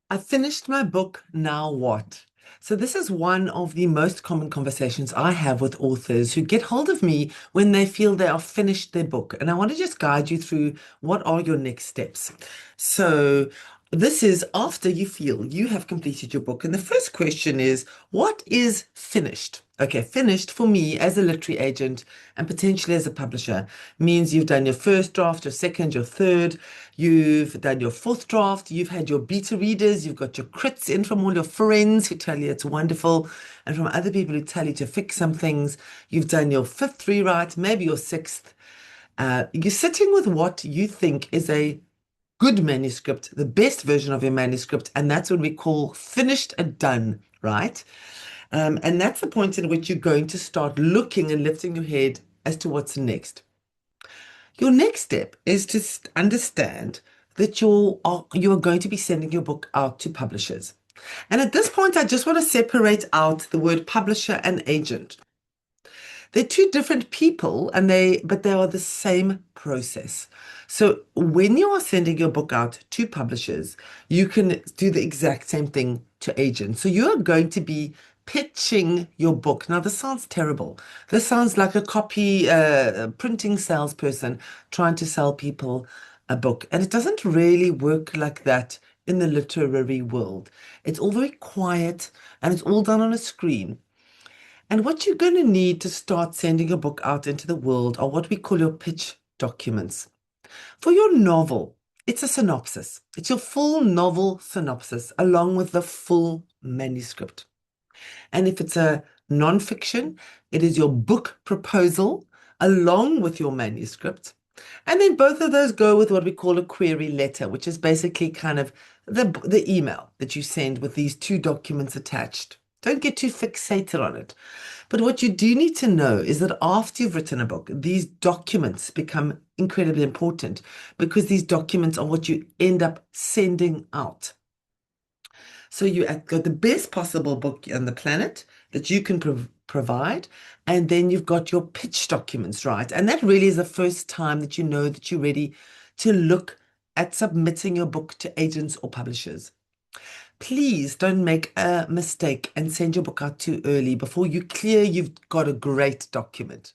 I finished my book, now what? So, this is one of the most common conversations I have with authors who get hold of me when they feel they are finished their book. And I want to just guide you through what are your next steps. So, this is after you feel you have completed your book. And the first question is, what is finished? Okay, finished for me as a literary agent and potentially as a publisher means you've done your first draft, your second, your third, you've done your fourth draft, you've had your beta readers, you've got your crits in from all your friends who tell you it's wonderful, and from other people who tell you to fix some things. You've done your fifth rewrite, maybe your sixth. You're sitting with what you think is a good manuscript, the best version of your manuscript, and that's what we call finished and done, right? And that's the point in which you're going to start looking and lifting your head as to what's next. Your next step is to understand that you are going to be sending your book out to publishers. And at this point, I just want to separate out the word publisher and agent. They're two different people but they are the same process. So when you are sending your book out to publishers, you can do the exact same thing to agents. So you are going to be pitching your book. Now, this sounds terrible. This sounds like a copy printing salesperson trying to sell people a book. And it doesn't really work like that in the literary world. It's all very quiet and it's all done on a screen. And what you're going to need to start sending your book out into the world are what we call your pitch documents. For your novel, it's a synopsis. It's your full novel synopsis along with the full manuscript. And if it's a nonfiction, it is your book proposal along with your manuscript. And then both of those go with what we call a query letter, which is basically kind of the email that you send with these two documents attached. Don't get too fixated on it. But what you do need to know is that after you've written a book, these documents become incredibly important because these documents are what you end up sending out. So you have got the best possible book on the planet that you can provide, and then you've got your pitch documents, right? And that really is the first time that you know that you're ready to look at submitting your book to agents or publishers. Please don't make a mistake and send your book out too early before you clear you've got a great document.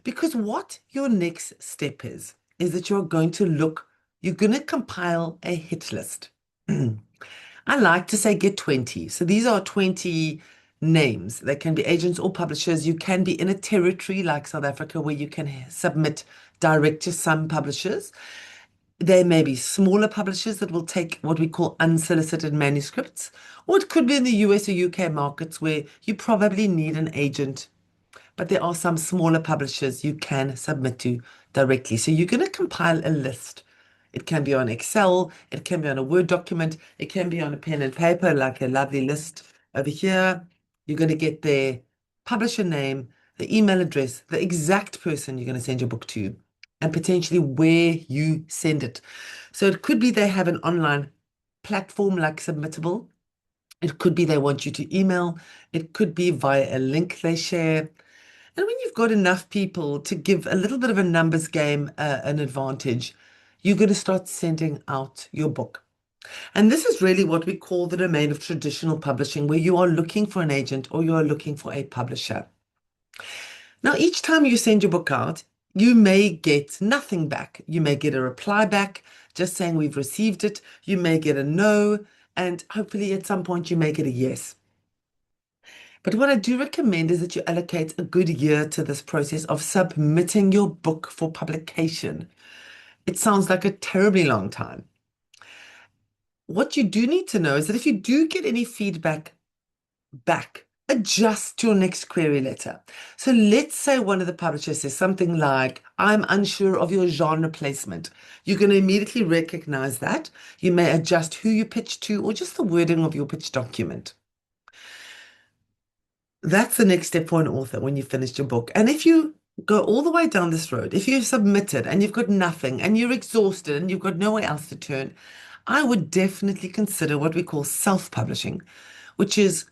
Because what your next step is that you're going to compile a hit list. I like to say get 20. So these are 20 names. They can be agents or publishers. You can be in a territory like South Africa where you can submit direct to some publishers. There may be smaller publishers that will take what we call unsolicited manuscripts, or it could be in the US or UK markets where you probably need an agent, but there are some smaller publishers you can submit to directly. So you're going to compile a list. It can be on Excel, it can be on a Word document, it can be on a pen and paper, like a lovely list over here. You're going to get their publisher name, the email address, the exact person you're going to send your book to, and potentially where you send it. So it could be they have an online platform like Submittable. It could be they want you to email. It could be via a link they share. And when you've got enough people to give a little bit of a numbers game an advantage, you're going to start sending out your book. And this is really what we call the domain of traditional publishing, where you are looking for an agent or you are looking for a publisher. Now, each time you send your book out, you may get nothing back. You may get a reply back just saying we've received it. You may get a no, and hopefully at some point you may get a yes. But what I do recommend is that you allocate a good year to this process of submitting your book for publication. It sounds like a terribly long time. What you do need to know is that if you do get any feedback back, adjust your next query letter. So let's say one of the publishers says something like, I'm unsure of your genre placement. You're going to immediately recognize that. You may adjust who you pitch to or just the wording of your pitch document. That's the next step for an author when you've finished your book. And if you go all the way down this road, if you've submitted and you've got nothing and you're exhausted and you've got nowhere else to turn, I would definitely consider what we call self-publishing, which is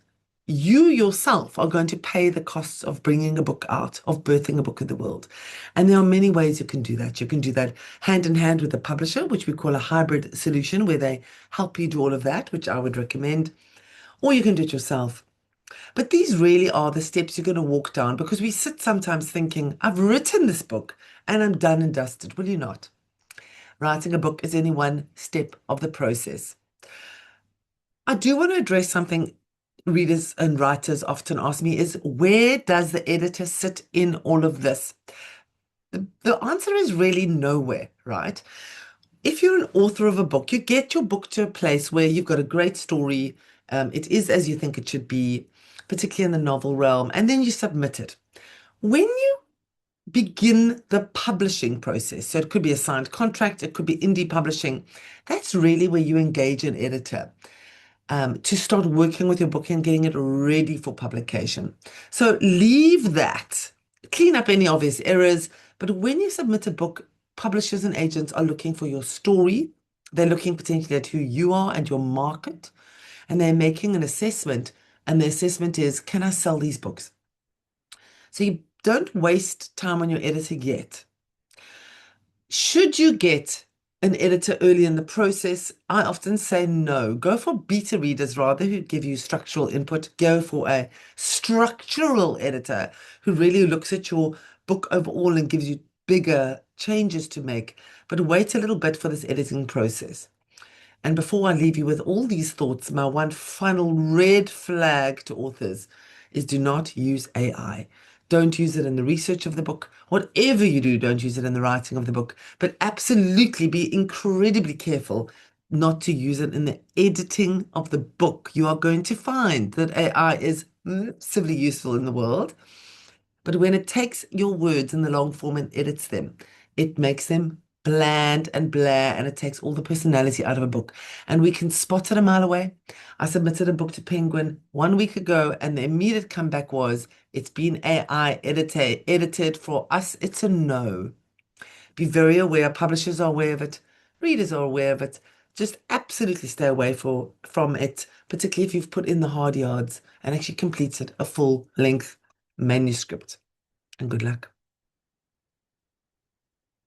you yourself are going to pay the costs of bringing a book out, of birthing a book in the world. And there are many ways you can do that. You can do that hand in hand with a publisher, which we call a hybrid solution, where they help you do all of that, which I would recommend, or you can do it yourself. But these really are the steps you're going to walk down because we sit sometimes thinking, I've written this book and I'm done and dusted. Will you not? Writing a book is only one step of the process. I do want to address something readers and writers often ask me is where does the editor sit in all of this? The answer is really nowhere, right? If you're an author of a book, you get your book to a place where you've got a great story. It is as you think it should be, particularly in the novel realm, and then you submit it. When you begin the publishing process, so it could be a signed contract, it could be indie publishing, that's really where you engage an editor to start working with your book and getting it ready for publication. So leave that, clean up any obvious errors. But when you submit a book, publishers and agents are looking for your story. They're looking potentially at who you are and your market, and they're making an assessment. And the assessment is, can I sell these books? So you don't waste time on your editing yet. Should you get an editor early in the process? I often say no. Go for beta readers rather who give you structural input. Go for a structural editor who really looks at your book overall and gives you bigger changes to make. But wait a little bit for this editing process. And before I leave you with all these thoughts, my one final red flag to authors is do not use AI. Don't use it in the research of the book. Whatever you do, don't use it in the writing of the book. But absolutely be incredibly careful not to use it in the editing of the book. You are going to find that AI is massively useful in the world. But when it takes your words in the long form and edits them, it makes them bland and blah, and it takes all the personality out of a book. And we can spot it a mile away. I submitted a book to Penguin 1 week ago, and the immediate comeback was, it's been AI edited for us. It's a no. Be very aware. Publishers are aware of it. Readers are aware of it. Just absolutely stay away from it, particularly if you've put in the hard yards and actually completed a full length manuscript. And good luck.